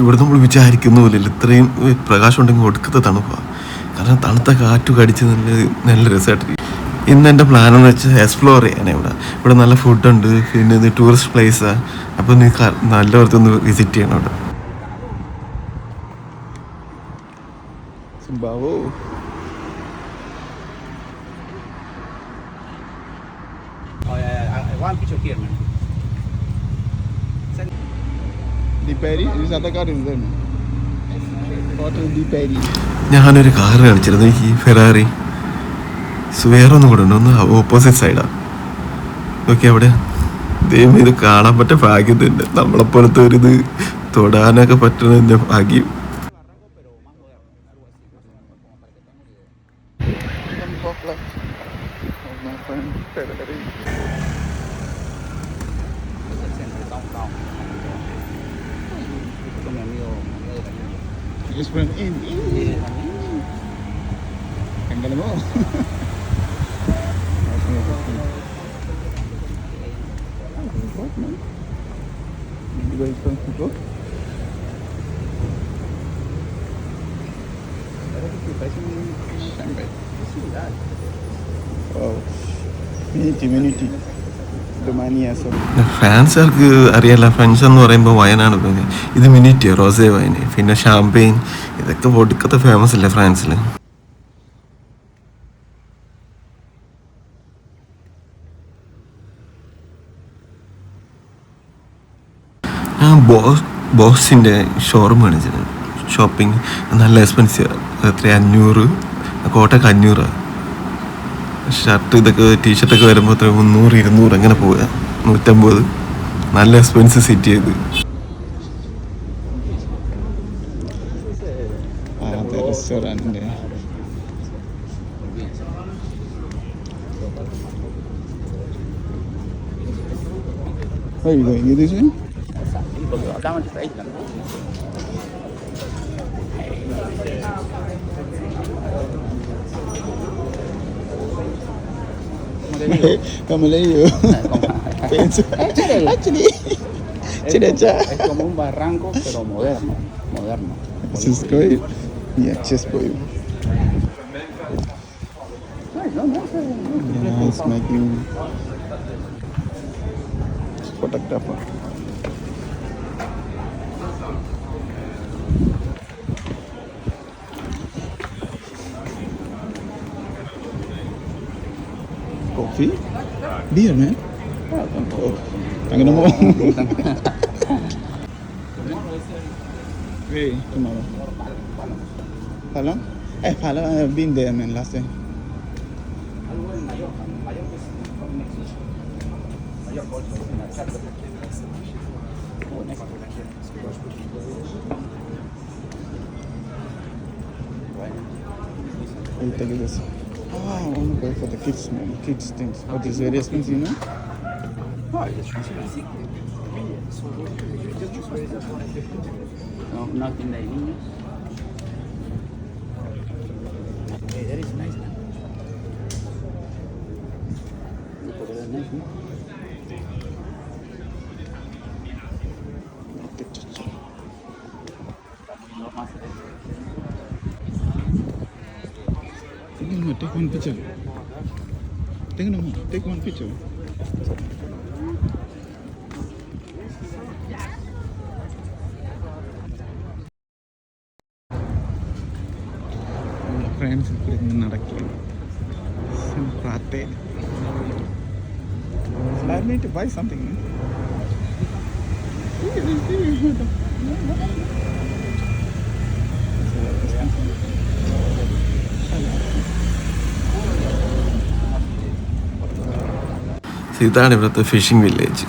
ഇവിടെ നമ്മൾ വിചാരിക്കുന്ന പോലെയല്ല, ഇത്രയും പ്രകാശം ഉണ്ടെങ്കിൽ ഒടുക്കത്തെ തണുപ്പാണ്. കാരണം തണുത്ത കാറ്റ് കടിച്ച് നല്ല രസമായിട്ടിരിക്കും. ഇന്ന് എൻ്റെ പ്ലാൻ എന്ന് വെച്ചാൽ എക്സ്പ്ലോർ ചെയ്യാനാണ്. ഇവിടെ നല്ല ഫുഡുണ്ട്, പിന്നെ ഇത് ടൂറിസ്റ്റ് പ്ലേസാണ്. അപ്പോൾ നീ നല്ലവർക്കൊന്ന് വിസിറ്റ് ചെയ്യണം അവിടെ. ഞാനൊരു കാർ കാണിച്ചിരുന്നു, ഈ ഫെറാറി. വേറെ ഒന്നും കൂടെ ഉണ്ട്, ഒന്ന് ഓപ്പോസിറ്റ് സൈഡാണ്. ഓക്കെ, അവിടെ ദൈവം ഇത് കാണാൻ പറ്റ ഭാഗ്യത്തുണ്ട്. നമ്മളെപ്പോലത്തെ ഒരു ഇത് തൊടാനൊക്കെ പറ്റുന്നതിൻ്റെ ഭാഗ്യം. ഫ്രാൻസുകാർക്ക് അറിയാലോ, ഫ്രഞ്ച് എന്ന് പറയുമ്പോൾ വയനാട്. ഇത് മിനിറ്റിയോ റോസേ വൈൻ, പിന്നെ ഷാമ്പെയിൻ, ഇതൊക്കെ ഒടുക്കത്തെ ഫേമസ് അല്ലേ ഫ്രാൻസിൽ. ഞാൻ ബോസിൻ്റെ ഷോറൂം കാണിച്ചത്. ഷോപ്പിംഗ് നല്ല എക്സ്പെൻസീവ്. എത്ര 500, കോട്ടൊക്കെ 500. ഷർട്ട് ഇതൊക്കെ ടീഷർട്ടൊക്കെ വരുമ്പോൾ 300, 200 അങ്ങനെ പോവുക. 150. നല്ല എക്സ്പെൻസീവ് സെറ്റ് ചെയ്ത്. Como le digo, actually, es como un barranco, pero moderno. Чесбой, yeah, Чесбой. Yeah, it's making photographer. Coffee? Beer, man. Tangan mo. Hey, tomorrow. Palong? Palong, I've been there, man, last time. I'll take this. I want to go for the kids, man. Kids things. But it's very expensive, no? No, nothing de niños. Hey, that is nice. Take one picture. Take one picture. Friends, I need to buy something. ഇതാണ് ഇവിടുത്തെ phishing village.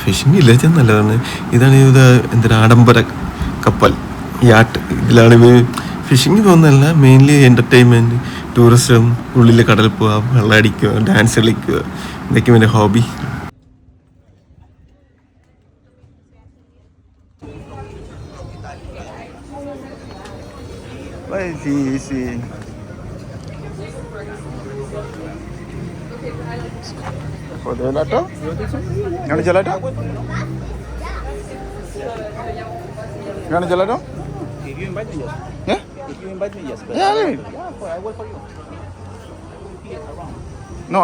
Phishing village എന്നല്ല പറഞ്ഞത്, ഇതാണ് ഇത് എന്തൊരു ആഡംബര കപ്പൽ, yacht. ഇതിലാണ് ഇവർ ഫിഷിംഗ് പോകുന്നതല്ല, മെയിൻലി എൻ്റർടൈൻമെൻറ്റ്. ടൂറിസം, ഉള്ളിൽ കടൽ പോവുക, വെള്ളം അടിക്കുക, ഡാൻസ് കളിക്കുക, ഇതൊക്കെ എൻ്റെ hobby. Gelato? Gelato? You want a gelato? If you invite me, yes. Yeah? If you invite me, yes. But Yeah, right. I wait for you. No,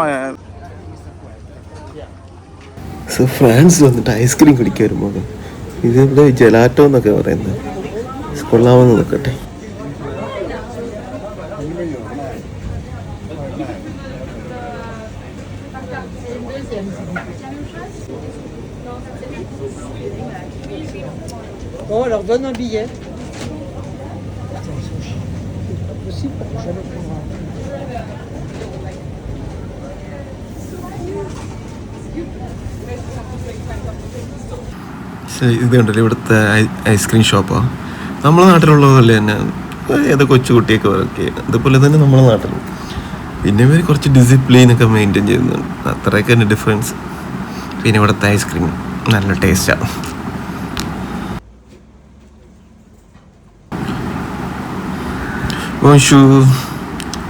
so France വന്നിട്ട് ice cream കുടിക്കാൻ വരുമ്പോൾ ഇതിവിടെ ജലാറ്റോ എന്നൊക്കെ പറയുന്നത് കൊള്ളാമെന്ന് നോക്കട്ടെ. Bon, on leur donne un billet. ഇത് കണ്ടല്ലോ ഇവിടുത്തെ ഐസ്ക്രീം ഷോപ്പാണ്. നമ്മളെ നാട്ടിലുള്ള പോലെ തന്നെ ഏതോ കൊച്ചുകുട്ടിയൊക്കെ വർക്ക് ചെയ്യുന്നത് അതുപോലെ തന്നെ നമ്മളെ നാട്ടിൽ. പിന്നെ ഇവർ കുറച്ച് ഡിസിപ്ലിനൊക്കെ മെയിൻറ്റെയിൻ ചെയ്യുന്നുണ്ട്, അത്രയൊക്കെ തന്നെ ഡിഫറൻസ്. പിന്നെ ഇവിടുത്തെ ഐസ്ക്രീം നല്ല ടേസ്റ്റാണ്.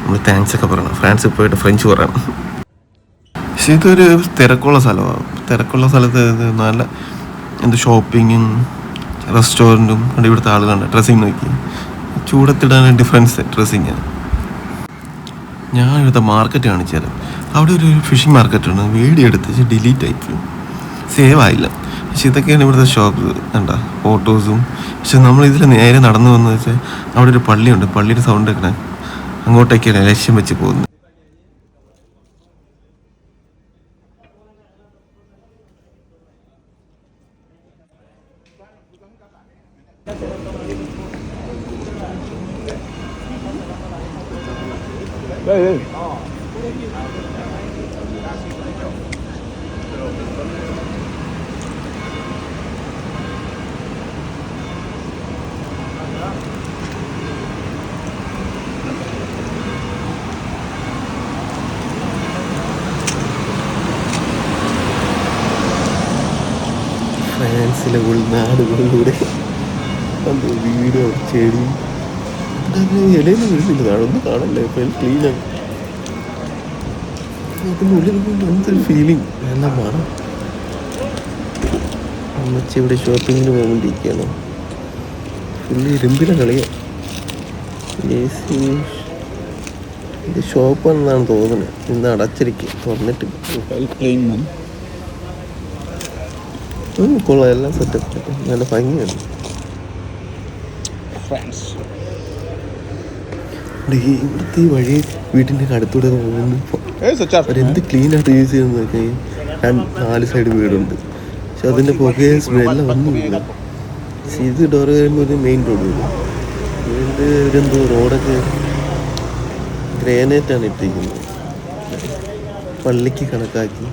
നമ്മൾ താങ്ക്സ് ഒക്കെ പറയണം. ഫ്രാൻസിൽ പോയിട്ട് ഫ്രഞ്ച് പറയണം. പക്ഷെ ഇതൊരു തിരക്കുള്ള സ്ഥലമാണ്. തിരക്കുള്ള സ്ഥലത്ത് നല്ല എന്ത് ഷോപ്പിങ്ങും റെസ്റ്റോറൻറ്റും കണ്ട് ഇവിടുത്തെ ആളുകളുണ്ട്. ഡ്രസ്സിങ് നോക്കി ചൂടത്തിടാൻ ഡിഫറൻസ് ഡ്രസ്സിങ്ങാണ്. ഞാൻ ഇവിടുത്തെ മാർക്കറ്റ് കാണിച്ചു തരാം. അവിടെ ഒരു ഫിഷിംഗ് മാർക്കറ്റാണ്. വീഡിയോ എടുത്ത് ഡിലീറ്റ് ആയിപ്പോയി, സേവ് ആയില്ല. പക്ഷെ ഇതൊക്കെയാണ് ഇവിടുത്തെ ഷോപ്പ് കണ്ട ഫോട്ടോസും. പക്ഷെ നമ്മൾ ഇതിൽ നേരെ നടന്നു വന്നത് വെച്ചാൽ അവിടെ ഒരു പള്ളിയുണ്ട്. പള്ളിയുടെ സൗണ്ട് ഒക്കെ അങ്ങോട്ടേക്കാണ് ലക്ഷ്യം വെച്ച് പോകുന്നത്. ഫ്രാൻസിലെ ഉൾനാടുകളിലൂടെ വീട് ചെടി ഇലയൊന്നും വീഴുന്നില്ല. നാടൊന്നും കാണല്ലേ, ഇപ്പം ക്ലീനാണ്. അതിൻ്റെ ഉള്ളിൽ എന്തൊരു ഫീലിംഗ്. എല്ലാം വേണം. അമ്മച്ചി ഇവിടെ ഷോപ്പിങ്ങിന് പോകൊണ്ടിരിക്കുകയാണ്. ഫുള്ള് ഇരുമ്പിലെ കളിയാണ്. ഇത് ഷോപ്പാണെന്നാണ് തോന്നുന്നത്. ഇന്ന് അടച്ചിരിക്കുക, തുറന്നിട്ട് കൊള്ളാം. എല്ലാം സെറ്റപ്പ്, നല്ല ഭംഗിയാണ്. ഇവിടുത്തെ ഈ വഴി വീട്ടിൻ്റെ അടുത്തൂടെ പോകുന്നു. അവരെന്ത് ക്ലീനായിട്ട് യൂസ് ചെയ്യുന്നത് നോക്കി. 4 സൈഡ് വീടുണ്ട്, പക്ഷെ അതിൻ്റെ പുകയെ സ്മെല്ലാം ഒന്നുമില്ല. പക്ഷെ ഇത് ഡോറ് കഴിയുമ്പോൾ ഒരു മെയിൻ റോഡ് വരും. വീടിൻ്റെ ഒരെന്തോ റോഡൊക്കെ ഗ്രാനൈറ്റാണ് ഇട്ടിരിക്കുന്നത്, പള്ളിക്ക് കണക്കാക്കി.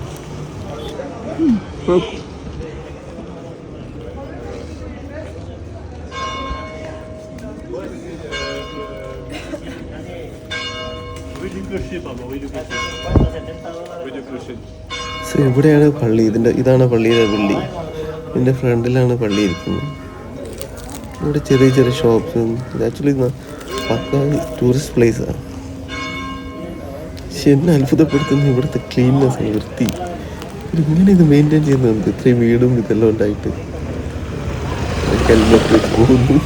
സോ ഇവിടെയാണ് പള്ളി. ഇതാണ് പള്ളിയുടെ ബിൽഡിംഗ്. ഇതിൻ്റെ ഫ്രണ്ടിലാണ് പള്ളി ഇരിക്കുന്നത്. ഇവിടെ ചെറിയ ചെറിയ ഷോപ്സും. ഇത് ആക്ച്വലി പക്ക ടൂറിസ്റ്റ് പ്ലേസാണ്. പക്ഷെ എന്നെ അത്ഭുതപ്പെടുത്തുന്ന ഇവിടുത്തെ ക്ലീൻനെസ്, വൃത്തി. ഇങ്ങനെ ഇത് മെയിൻറ്റെയിൻ ചെയ്യുന്നുണ്ട്. ഇത്രയും വീടും ഇതെല്ലാം ഉണ്ടായിട്ട് ഹെൽമെറ്റ് വെച്ച് പോകുന്നു.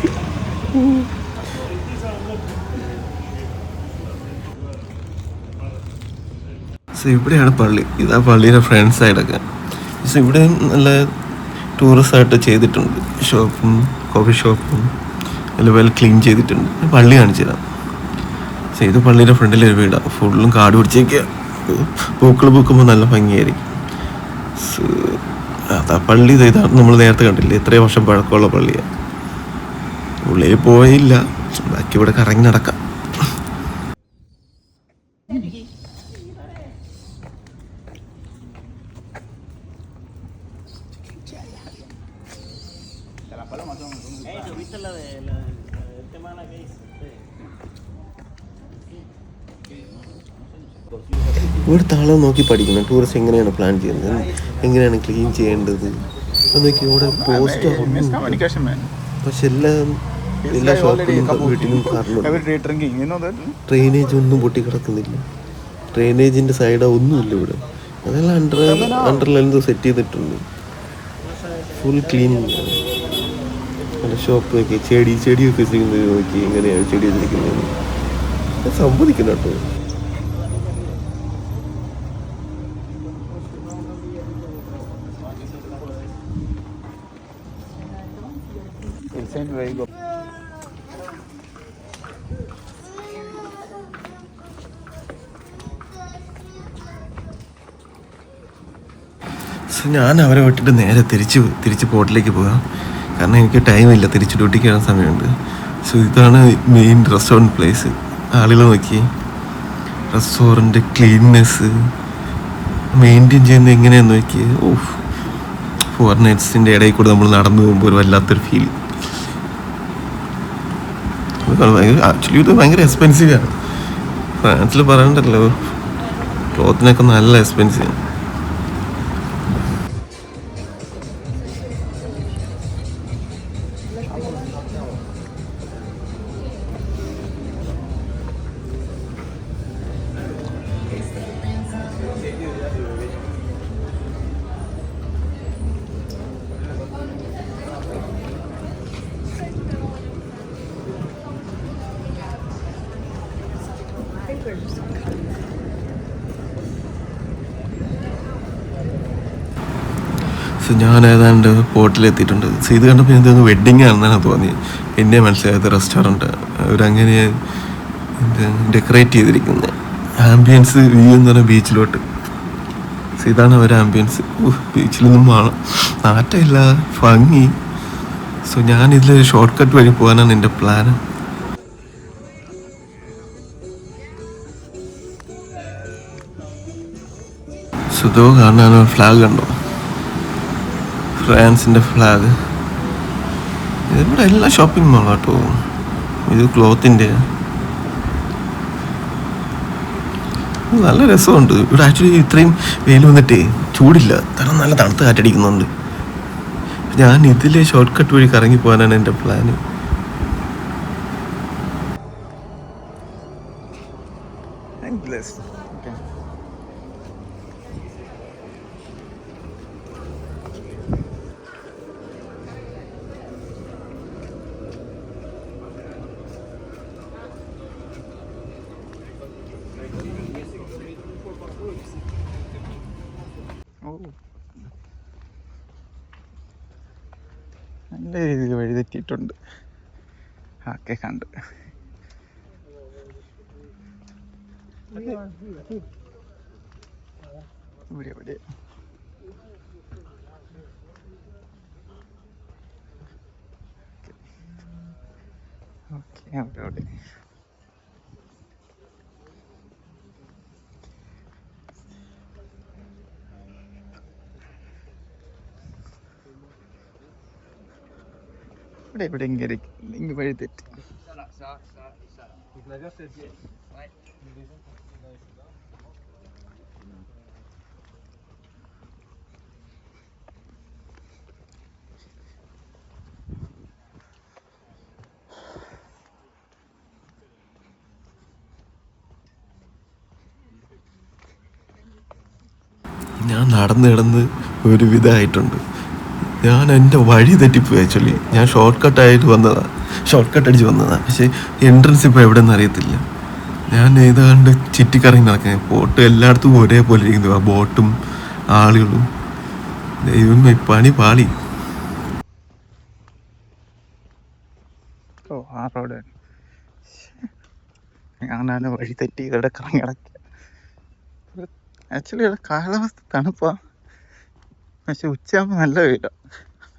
സോ ഇവിടെയാണ് പള്ളി. ഇതാ പള്ളിയുടെ ഫ്രണ്ട് സൈഡൊക്കെ. സോ ഇവിടെ നല്ല ടൂറിസ്റ്റായിട്ട് ചെയ്തിട്ടുണ്ട്. ഷോപ്പും കോഫി ഷോപ്പും നല്ല വെൽ ക്ലീൻ ചെയ്തിട്ടുണ്ട്. പള്ളി കാണിച്ചു തരാം. സോ ഇത് പള്ളിയുടെ ഫ്രണ്ടിലൊരു വീടാണ്. ഫുള്ളും കാട് പിടിച്ചേക്കുക. പൂക്കൾ പൂക്കുമ്പോൾ നല്ല ഭംഗിയായിരിക്കും. സോ അതാ പള്ളി. ഇതാണ് നമ്മൾ നേരത്തെ കണ്ടില്ലേ, എത്രയോ വർഷം പഴക്കമുള്ള പള്ളിയാണ്. ഉള്ളിൽ പോയില്ല, ബാക്കി ഇവിടെ കറങ്ങി നടക്കാം. ഇവിടുത്തെ ആളെ നോക്കി പഠിക്കണം. ടൂറിസ്റ്റ് എങ്ങനെയാണ് പ്ലാൻ ചെയ്യുന്നത്, എങ്ങനെയാണ് ക്ലീൻ ചെയ്യേണ്ടത് അതൊക്കെ ഇവിടെ പോസ്റ്റ്. പക്ഷെ എല്ലാ ഷോപ്പിലും വീട്ടിലും കാറിലും ഡ്രെയിനേജ് ഒന്നും പൊട്ടിക്കിടക്കുന്നില്ല. ഡ്രെയിനേജിൻ്റെ സൈഡോ ഒന്നുമില്ല ഇവിടെ. അതെല്ലാം അണ്ടറിലെന്തോ സെറ്റ് ചെയ്തിട്ടുണ്ട്. Full cleaning. ഷോപ്പ് നോക്കി ചെടിയൊക്കെ വെച്ചിരിക്കുന്നത് നോക്കി എങ്ങനെയാണ് ചെടി വെച്ചിരിക്കുന്നത് സമ്മതിക്കണം കേട്ടോ. Inside very good. ഞാൻ അവരെ വിട്ടിട്ട് നേരെ തിരിച്ച് പോർട്ടിലേക്ക് പോകാം. കാരണം എനിക്ക് ടൈമില്ല, തിരിച്ച് ഡ്യൂട്ടിക്ക് വരാൻ സമയമുണ്ട്. സോ ഇതാണ് മെയിൻ റെസ്റ്റോറൻറ്റ് പ്ലേസ്. ആളുകൾ നോക്കി റെസ്റ്റോറൻറ്റ് ക്ലീൻനെസ് മെയിൻറ്റെയിൻ ചെയ്യുന്നത് എങ്ങനെയാന്ന് നോക്കി. ഫോറിനേഴ്സിൻ്റെ ഇടയിൽ കൂടെ നമ്മൾ നടന്നു പോകുമ്പോൾ ഒരു വല്ലാത്തൊരു ഫീൽ. ആക്ച്വലി ഇത് ഭയങ്കര എക്സ്പെൻസീവാണ്. ഫ്രാൻസിൽ പറയണ്ടല്ലോ, ക്ലോത്തിനൊക്കെ നല്ല എക്സ്പെൻസീവാണ്. സോ ഞാൻ ഏതാണ്ട് പോർട്ടിലെത്തിയിട്ടുണ്ട്. സോ ഇത് കണ്ടപ്പോൾ എനിക്ക് വെഡ്ഡിങ് ആണെന്നാണ് തോന്നിയത്. പിന്നെ മനസ്സിലായത് റെസ്റ്റോറൻറ്റ് അവരങ്ങനെ ഡെക്കറേറ്റ് ചെയ്തിരിക്കുന്നത്. ആംബിയൻസ് വ്യൂ എന്ന് പറഞ്ഞാൽ ബീച്ചിലോട്ട്. സോ ഇതാണ് അവരുടെ ആംബിയൻസ്. ബീച്ചിലൊന്നും നാറ്റമില്ല, ഭംഗി. സോ ഞാൻ ഇതിലൊരു ഷോർട്ട് കട്ട് വഴി പോകാനാണ് എൻ്റെ പ്ലാൻ. സുധോ കാണാനോ ഫ്ലാഗ് കണ്ടോ, ഫ്രാൻസിൻ്റെ ഫ്ലാഗ്. ഇതിവിടെ എല്ലാ ഷോപ്പിംഗ് മാളാണ് കേട്ടോ. ഇത് ക്ലോത്തിൻ്റെ നല്ല രസമുണ്ട്. ഇവിടെ ആക്ച്വലി ഇത്രയും വെയിൽ വന്നിട്ടേ ചൂടില്ല, കാരണം നല്ല തണുത്ത് കാറ്റടിക്കുന്നുണ്ട്. ഞാൻ ഇതിലെ ഷോർട്ട് കട്ട് വഴി കറങ്ങി പോകാനാണ് എൻ്റെ പ്ലാന്. നല്ല രീതിയിൽ വഴി തെറ്റിയിട്ടുണ്ട്. ഓക്കെ, കണ്ട്. ഇവിടെ ഓക്കെ, അവിടെ എവിടെയെങ്കിലും ഇല്ലെങ്കിൽ വഴി തെറ്റി. ഞാൻ നടന്ന് ഒരു വിധമായിട്ടുണ്ട്. ഞാൻ എൻ്റെ വഴി തെറ്റിപ്പോയി. ആക്ച്വലി ഞാൻ ഷോർട്ട് കട്ട് അടിച്ച് വന്നതാണ്. പക്ഷേ എൻട്രൻസ് ഇപ്പോൾ എവിടെ നിന്ന് അറിയത്തില്ല. ഞാൻ ഏതാണ്ട് ചുറ്റിക്കറങ്ങി നടക്കാൻ. ബോട്ട് എല്ലായിടത്തും ഒരേപോലെ ഇരിക്കുന്നു, ആ ബോട്ടും ആളുകളും. ദൈവമേ, പണി പാളി. ആ റോഡ് ഞാനാണ് വഴി തെറ്റി ഇവിടെ കറങ്ങി കിടക്കുക. ആക്ച്വലി ഇവിടെ കാലാവസ്ഥ തണുപ്പാണ്, പക്ഷെ ഉച്ചയാകുമ്പോൾ നല്ല വെയിലാണ്,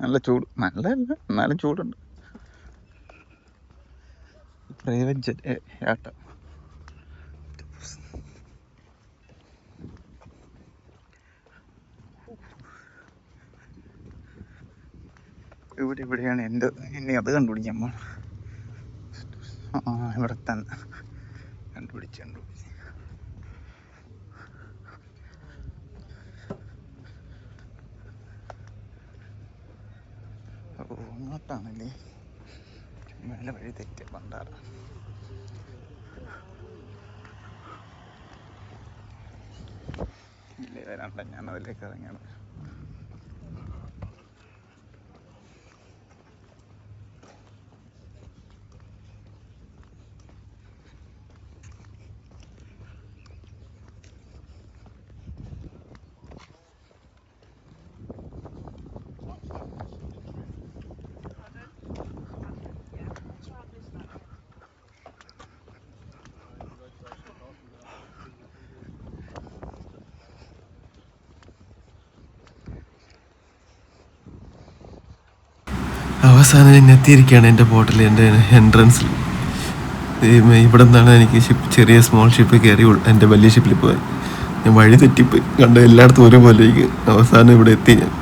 നല്ല ചൂട്. നല്ലതല്ല, എന്നാലും ചൂടുണ്ട്. Private jet yacht. ഇവിടെയാണ് എന്നെ അത് കണ്ടുപിടിക്കാൻ പോണം. ഇവിടെ തന്നെ കണ്ടുപിടിച്ച് അങ്ങോട്ടാണല്ലേ. നല്ല വഴി തെറ്റിയ പണ്ടാറ. ഇല്ലേ വരാണ്ട, ഞാൻ അതിലേക്ക് ഇറങ്ങിയാണ്. അവസാനം ഞാൻ എത്തിയിരിക്കുകയാണ് എൻ്റെ ബോട്ടിൽ, എൻ്റെ എൻട്രൻസിൽ. ഇവിടെ നിന്നാണ് എനിക്ക് ചെറിയ സ്മോൾ ഷിപ്പ് കയറി എൻ്റെ വലിയ ഷിപ്പിൽ പോയി. ഞാൻ വഴി തെറ്റിപ്പോയി, കണ്ട എല്ലായിടത്തും ഒരുപോലെ. അവസാനം ഇവിടെ എത്തി ഞാൻ.